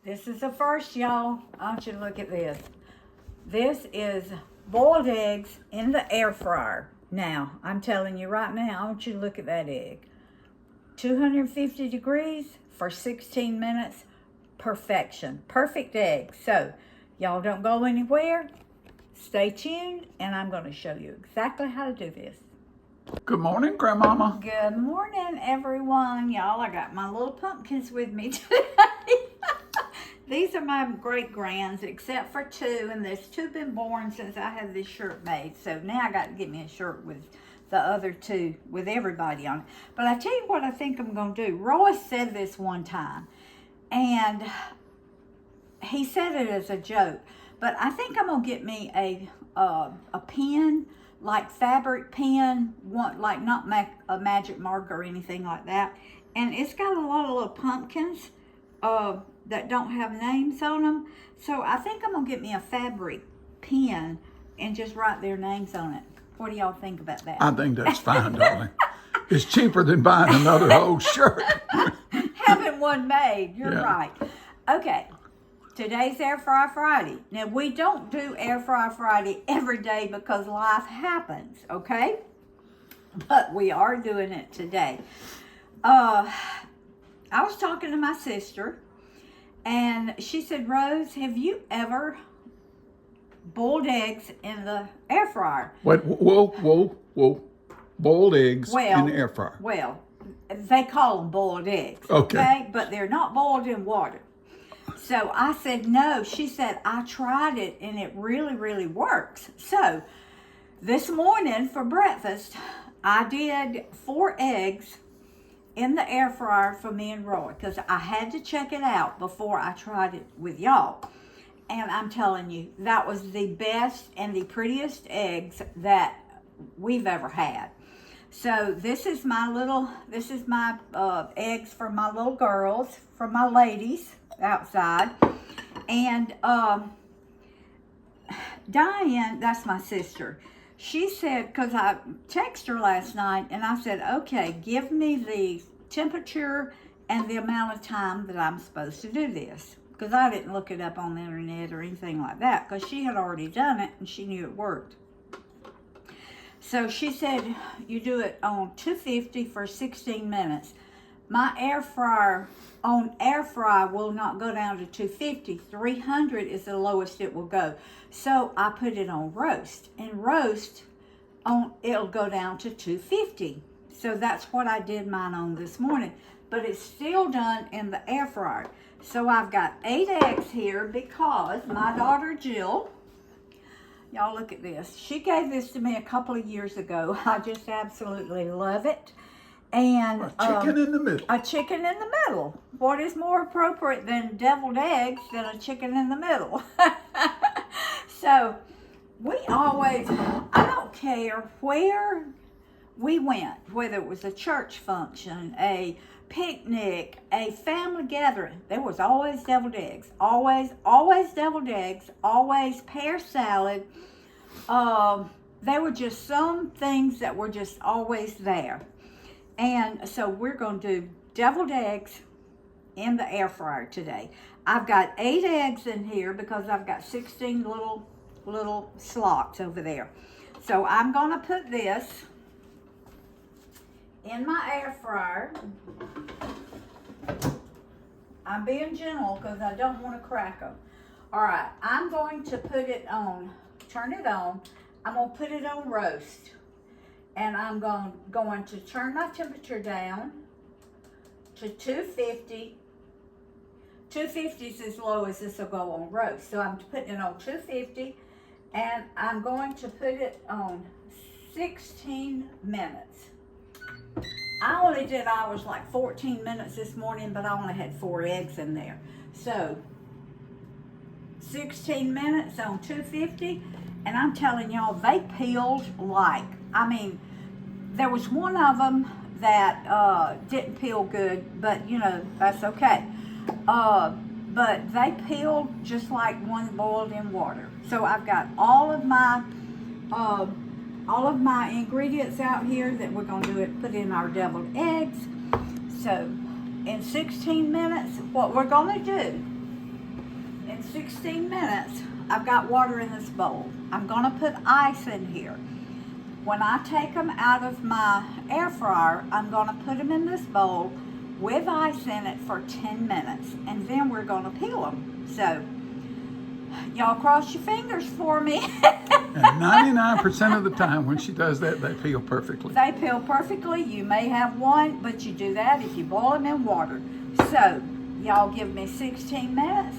This is the first, y'all. I want you to look at this. This is boiled eggs in the air fryer. Now, I'm telling you right now, I want you to look at that egg. 250 degrees for 16 minutes. Perfection. Perfect egg. So, y'all don't go anywhere. Stay tuned, and I'm going to show you exactly how to do this. Good morning, Grandmama. Good morning, everyone. Y'all, I got my little pumpkins with me today. These are my great-grands, except for two, and there's two been born since I had this shirt made. So now I got to get me a shirt with the other two, with everybody on it. But I tell you what I think I'm going to do. Roy said this one time, and he said it as a joke. But I think I'm going to get me a pen, like fabric pen, like not a magic marker or anything like that. And it's got a lot of little pumpkins that don't have names on them. So I think I'm going to get me a fabric pen and just write their names on it. What do y'all think about that? I think that's fine, darling. It's cheaper than buying another whole shirt. Having one made, you're Yeah. right. Okay, today's Air Fry Friday. Now, we don't do Air Fry Friday every day because life happens, okay? But we are doing it today. I was talking to my sister, and she said, Rose, have you ever boiled eggs in the air fryer? Wait, whoa. Boiled eggs in the air fryer. Well, they call them boiled eggs, Okay. But they're not boiled in water. So I said, no. She said, I tried it, and it really, really works. So this morning for breakfast, I did 4 eggs in the air fryer for me and Roy, because I had to check it out before I tried it with y'all. And I'm telling you, that was the best and the prettiest eggs that we've ever had. So this is my eggs for my little girls, for my ladies outside. And Diane, that's my sister. She said, because I texted her last night, and I said, okay, give me the temperature and the amount of time that I'm supposed to do this. Because I didn't look it up on the internet or anything like that, because she had already done it and she knew it worked. So she said, you do it on 250 for 16 minutes. My air fryer will not go down to 250. 300 is the lowest it will go. So I put it on roast, and it'll go down to 250. So that's what I did mine on this morning. But it's still done in the air fryer. So I've got 8 eggs here because my daughter Jill, y'all look at this. She gave this to me a couple of years ago. I just absolutely love it. And A chicken in the middle. A chicken in the middle. What is more appropriate than deviled eggs than a chicken in the middle? So I don't care where we went, whether it was a church function, a picnic, a family gathering, there was always deviled eggs. Always deviled eggs, always pear salad. There were just some things that were just always there. And so we're going to do deviled eggs in the air fryer today. I've got 8 eggs in here because I've got 16 little slots over there. So I'm going to put this in my air fryer. I'm being gentle because I don't want to crack them. All right, I'm going to put it on, turn it on. I'm going to put it on roast. And I'm going to turn my temperature down to 250. 250 is as low as this will go on roast. So I'm putting it on 250, and I'm going to put it on 16 minutes. I only did ours like 14 minutes this morning, but I only had 4 eggs in there. So 16 minutes on 250, and I'm telling y'all, they peeled there was one of them that didn't peel good, but that's okay. But they peeled just like one boiled in water. So I've got all of my ingredients out here that we're going to put in our deviled eggs. So in 16 minutes, what we're going to do in 16 minutes, I've got water in this bowl. I'm gonna put ice in here. When I take them out of my air fryer, I'm gonna put them in this bowl with ice in it for 10 minutes, and then we're gonna peel them. So, y'all cross your fingers for me. And 99% of the time when she does that, they peel perfectly. They peel perfectly. You may have one, but you do that if you boil them in water. So, y'all give me 16 minutes,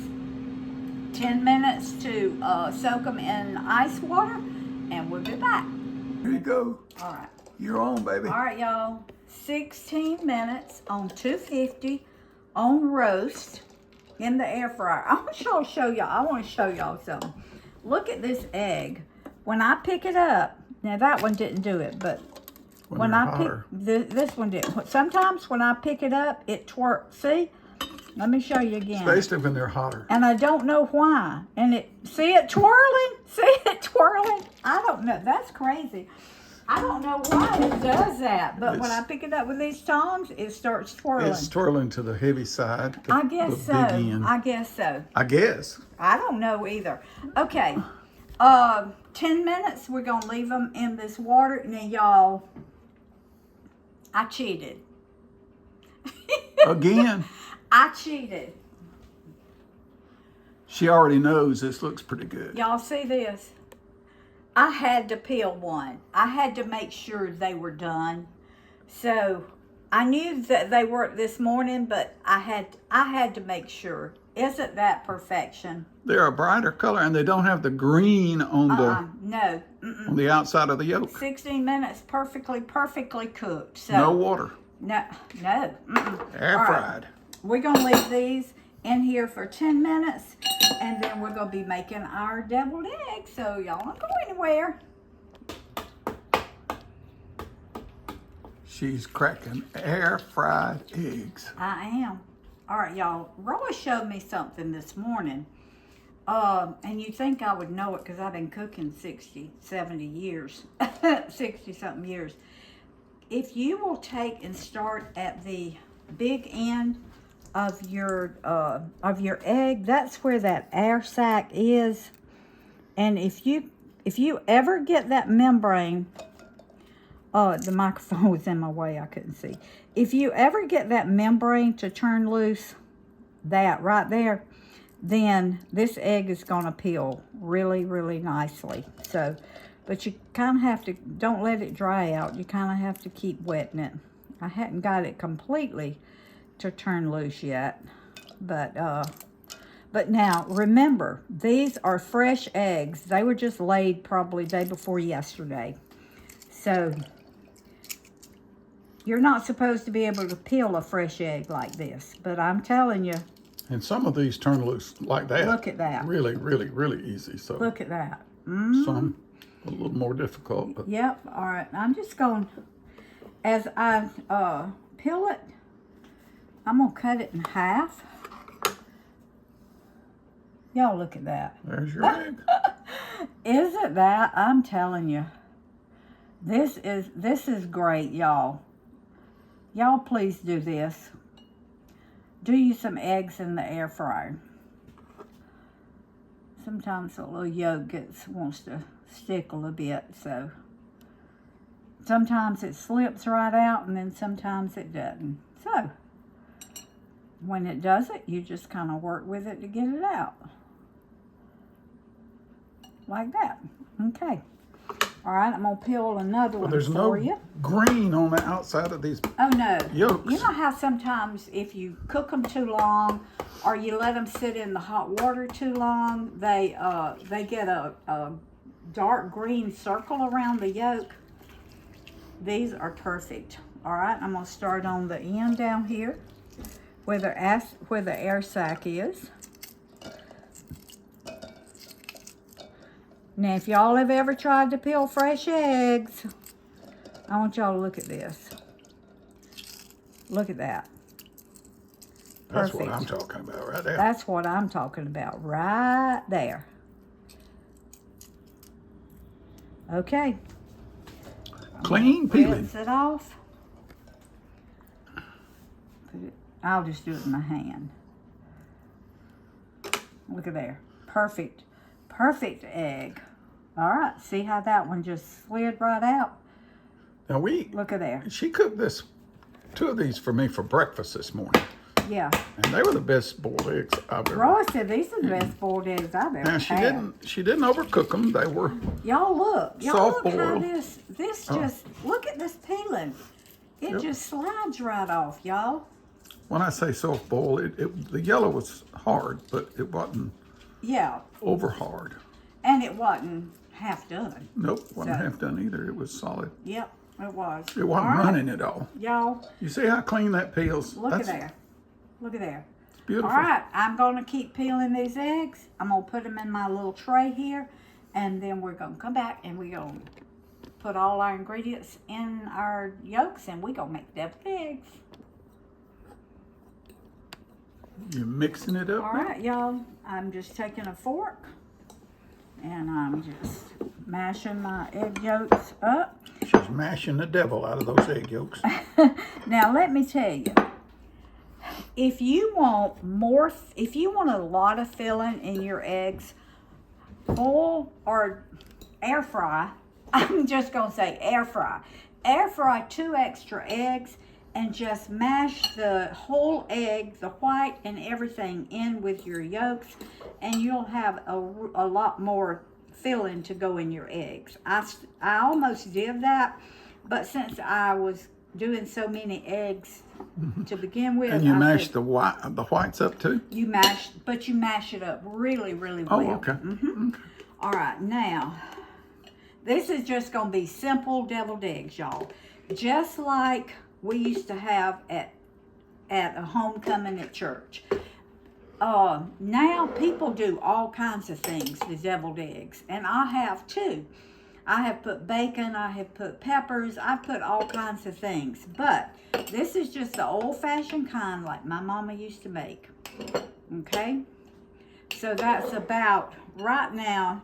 10 minutes to soak them in ice water, and we'll be back. Here you go. All right. You're on, baby. All right, y'all. 16 minutes on 250 on roast in the air fryer. I want to show y'all something. Look at this egg. When I pick it up, now that one didn't do it, but when I pick this one did. Sometimes when I pick it up, it twerks. See? Let me show you again. Especially when they're hotter. And I don't know why. And see it twirling? See it twirling? I don't know. That's crazy. I don't know why it does that. But when I pick it up with these tongs, it starts twirling. It's twirling to the heavy side. I guess so. I guess so. I guess. I don't know either. Okay. 10 minutes. We're going to leave them in this water. Now, y'all, I cheated. Again. I cheated. She already knows this looks pretty good. Y'all see this? I had to peel one. I had to make sure they were done. So I knew that they worked this morning, but I had to make sure. Isn't that perfection? They're a brighter color, and they don't have the green on No. on the outside of the yolk. 16 minutes, perfectly cooked. So No water. No. Air All fried. right. We're gonna leave these in here for 10 minutes, and then we're gonna be making our deviled eggs. So y'all don't go anywhere. She's cracking air fried eggs. I am. All right, y'all. Roy showed me something this morning. And you'd think I would know it because I've been cooking 60, 70 years. 60 something years. If you will take and start at the big end of your egg, that's where that air sac is. And if you ever get that membrane, the microphone was in my way, I couldn't see. If you ever get that membrane to turn loose, that right there, then this egg is going to peel really, really nicely. So, but you kind of have to, don't let it dry out. You kind of have to keep wetting it. I hadn't got it completely to turn loose yet. But now, remember, these are fresh eggs. They were just laid probably day before yesterday. So, you're not supposed to be able to peel a fresh egg like this. But I'm telling you. And some of these turn loose like that. Look at that. Really, really, really easy. So look at that. Some a little more difficult. But yep. All right. I'm just going, as I peel it, I'm going to cut it in half. Y'all look at that. There's your egg. Isn't that? I'm telling you. This is great, y'all. Y'all please do this. Do you some eggs in the air fryer. Sometimes the little yolk wants to stick a little bit, so sometimes it slips right out and then sometimes it doesn't. So when it does it, you just kind of work with it to get it out. Like that. Okay. All right, I'm going to peel another one there's for no you. green on the outside of these Oh, no. yolks. You know how sometimes if you cook them too long or you let them sit in the hot water too long, they get a dark green circle around the yolk? These are perfect. All right, I'm going to start on the end down here where the air sac is. Now, if y'all have ever tried to peel fresh eggs, I want y'all to look at this. Look at that. Perfect. That's what I'm talking about right there. That's what I'm talking about right there. Okay. Clean peeling. Rinse it off. I'll just do it in my hand. Look at there. Perfect. Perfect egg. All right. See how that one just slid right out? Now Look at there. she cooked two of these for me for breakfast this morning. Yeah. And they were the best boiled eggs I've ever. Roy said these are the best boiled eggs I've ever Now had. she didn't overcook them. They were Y'all look. Y'all look how soft-boiled. this just, look at this peeling. It Yep. just slides right off, y'all. When I say soft boil, the yellow was hard, but it wasn't Yeah. over hard. And it wasn't half done. Nope, wasn't So- half done either. It was solid. Yep, it was. It wasn't All right, running at all. y'all, You see how clean that peels? look at there. Look at there. It's beautiful. All right, I'm going to keep peeling these eggs. I'm going to put them in my little tray here. And then we're going to come back and we're going to put all our ingredients in our yolks. And we're going to make deviled eggs. You're mixing it up. All right, y'all. I'm just taking a fork. And I'm just mashing my egg yolks up. She's mashing the devil out of those egg yolks. Now, let me tell you. If you want a lot of filling in your eggs, boil or air fry. I'm just going to say air fry. Air fry 2 extra eggs and just mash the whole egg, the white and everything in with your yolks, and you'll have a lot more filling to go in your eggs. I almost did that, but since I was doing so many eggs to begin with. And you I mash said, the whites up too? you mash it up really, really well. Oh, okay. Okay. All right, now, this is just going to be simple deviled eggs, y'all. Just like we used to have at a homecoming at church. Now people do all kinds of things to deviled eggs, and I have too. I have put bacon, I have put peppers, I've put all kinds of things. But this is just the old-fashioned kind like my mama used to make. Okay? So that's about, right now,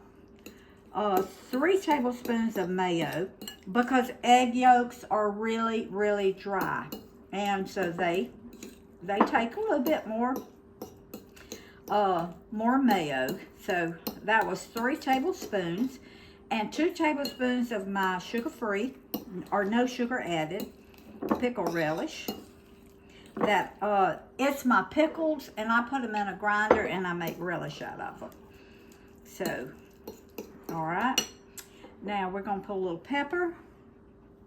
3 tablespoons of mayo, because egg yolks are really, really dry. And so they take a little bit more mayo. So that was 3 tablespoons. And 2 tablespoons of my sugar-free, or no sugar added, pickle relish. That it's my pickles, and I put them in a grinder, and I make relish out of them. So, all right. Now we're gonna put a little pepper.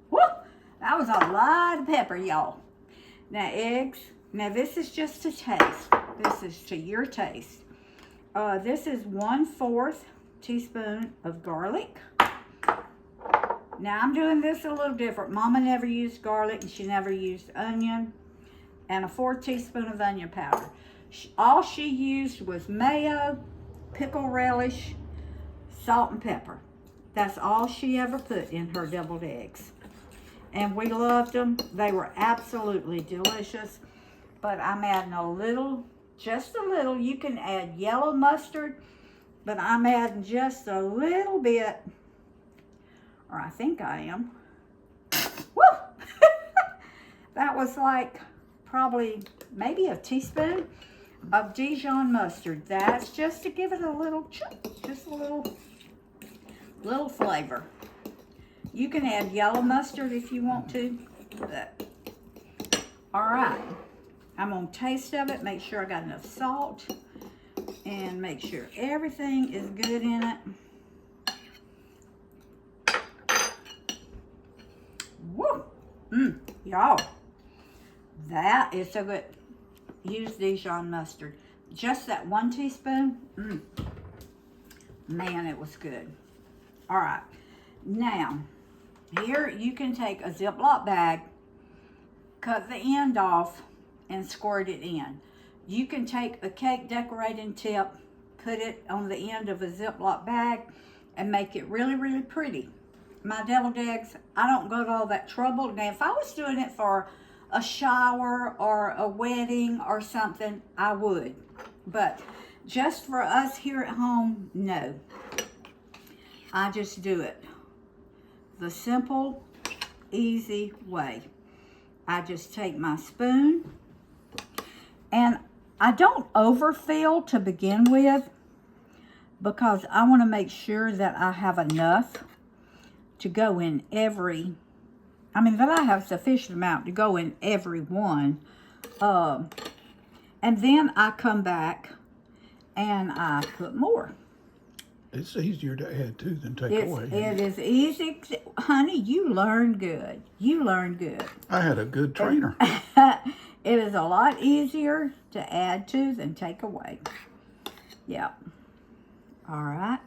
Woo! That was a lot of pepper, y'all. Now eggs. Now this is just to taste. This is to your taste. This is 1/4 teaspoon of garlic. Now I'm doing this a little different. Mama never used garlic and she never used onion. And a 4 teaspoon of onion powder. All she used was mayo, pickle relish, salt and pepper. That's all she ever put in her deviled eggs. And we loved them. They were absolutely delicious. But I'm adding a little, just a little. You can add yellow mustard, but I'm adding just a little bit, or I think I am. Woo! That was like probably maybe a teaspoon of Dijon mustard. That's just to give it a little, just a little flavor. You can add yellow mustard if you want to. But, all right. I'm going to taste of it, make sure I got enough salt, and make sure everything is good in it. Woo! Y'all, that is so good. Use Dijon mustard. Just that 1 teaspoon. Man, it was good. All right. Now, here you can take a Ziploc bag, cut the end off, and squirt it in. You can take a cake decorating tip, put it on the end of a Ziploc bag, and make it really, really pretty. My deviled eggs, I don't go to all that trouble. Now, if I was doing it for a shower or a wedding or something, I would. But just for us here at home, no. I just do it the simple, easy way. I just take my spoon, and I don't overfill to begin with because I want to make sure that I have enough to go in that I have sufficient amount to go in every one. And then I come back and I put more. It's easier to add to than take away. It is easy. Honey, you learn good. You learn good. I had a good trainer. It is a lot easier to add to than take away. Yep. All right.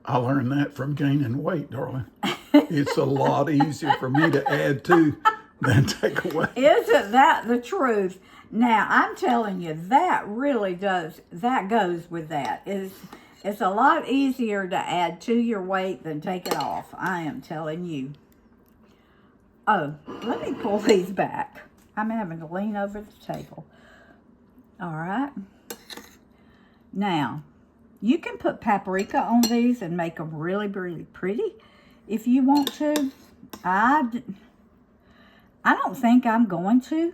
I learned that from gaining weight, darling. It's a lot easier for me to add to than take away. Isn't that the truth? Now, I'm telling you, that really does, that goes with that. It's a lot easier to add to your weight than take it off. I am telling you. Oh, let me pull these back. I'm having to lean over the table. All right. Now, you can put paprika on these and make them really, really pretty if you want to. I don't think I'm going to.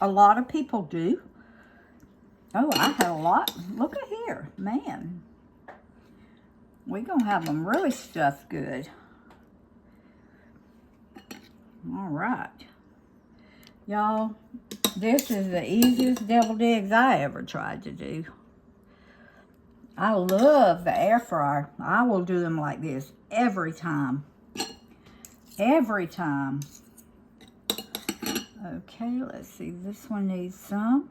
A lot of people do. Oh, I had a lot. Look at here. Man. We're going to have them really stuffed good. All right. Y'all, this is the easiest deviled eggs I ever tried to do. I love the air fryer. I will do them like this every time. Every time. Okay, let's see. This one needs some.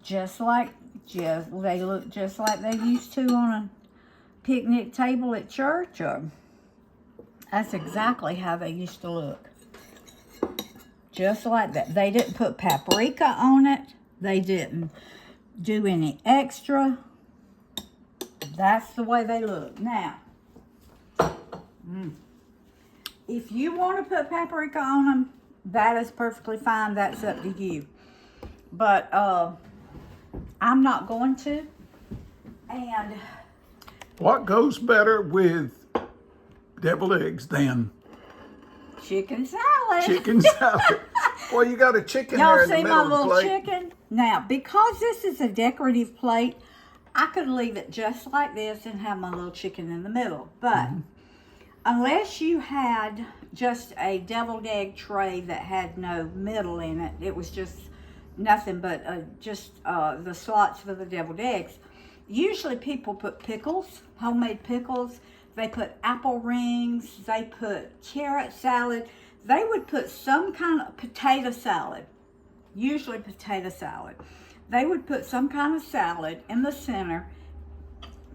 They look just like they used to on a picnic table at church. That's exactly how they used to look. Just like that. They didn't put paprika on it. They didn't do any extra. That's the way they look. Now, if you want to put paprika on them, that is perfectly fine. That's up to you. But I'm not going to. And what goes better with deviled eggs than chicken salad? Chicken salad. Well, you got a chicken Y'all there in the see middle my of the little plate. chicken? Now, because this is a decorative plate, I could leave it just like this and have my little chicken in the middle. But unless you had just a deviled egg tray that had no middle in it, it was just nothing but the slots for the deviled eggs. Usually people put pickles, homemade pickles. They put apple rings. They put carrot salad. They would put some kind of potato salad, usually potato salad. They would put some kind of salad in the center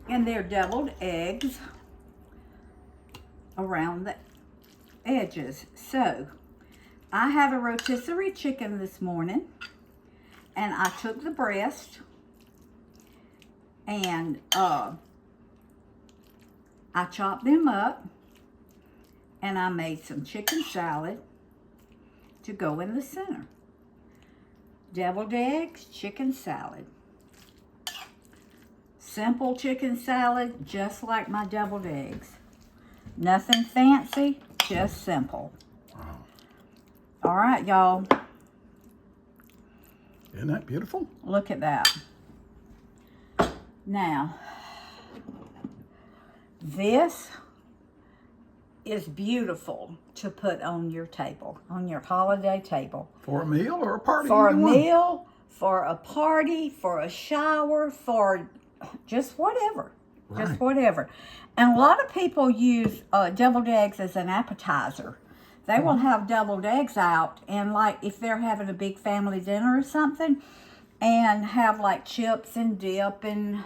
and their deviled eggs around the edges. So, I had a rotisserie chicken this morning, and I took the breast and I chopped them up, and I made some chicken salad to go in the center. Deviled eggs, chicken salad. Simple chicken salad, just like my deviled eggs. Nothing fancy, just simple. Wow. All right, y'all. Isn't that beautiful? Look at that. Now, this is beautiful to put on your table, on your holiday table. For a meal or a party? For a either one. meal, for a party, for a shower, for just whatever. Right. Just whatever. And a lot of people use deviled eggs as an appetizer. They will have deviled eggs out, and like if they're having a big family dinner or something, and have like chips and dip and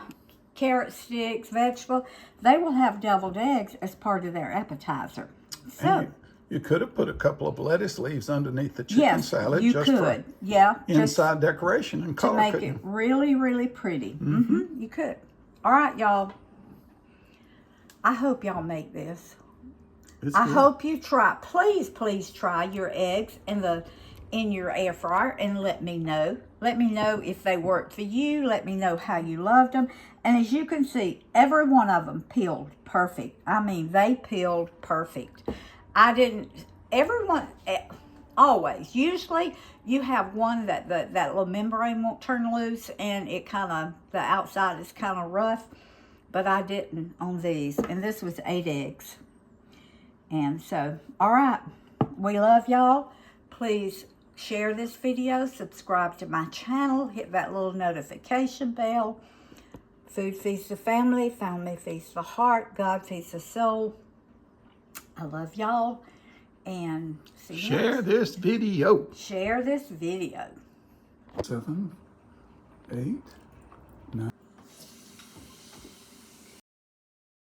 carrot sticks, vegetable, they will have deviled eggs as part of their appetizer. So And you could have put a couple of lettuce leaves underneath the chicken yes, salad you just could. for Yeah, inside decoration and to color make cooking. it really, really pretty. You could. All right, y'all. I hope y'all make this. It's I good. hope you try. Please, please try your eggs in your air fryer and let me know. Let me know if they worked for you. Let me know how you loved them. And as you can see, every one of them peeled perfect. I mean, they peeled perfect. always. Usually you have one that that little membrane won't turn loose and it kind of, the outside is kind of rough, but I didn't on these. And this was 8 eggs. And so, all right, we love y'all. Please share this video, subscribe to my channel, hit that little notification bell. Food feeds the family, family feeds the heart, God feeds the soul. I love y'all, and see you Share next. this video. Share this video. 7, 8, 9.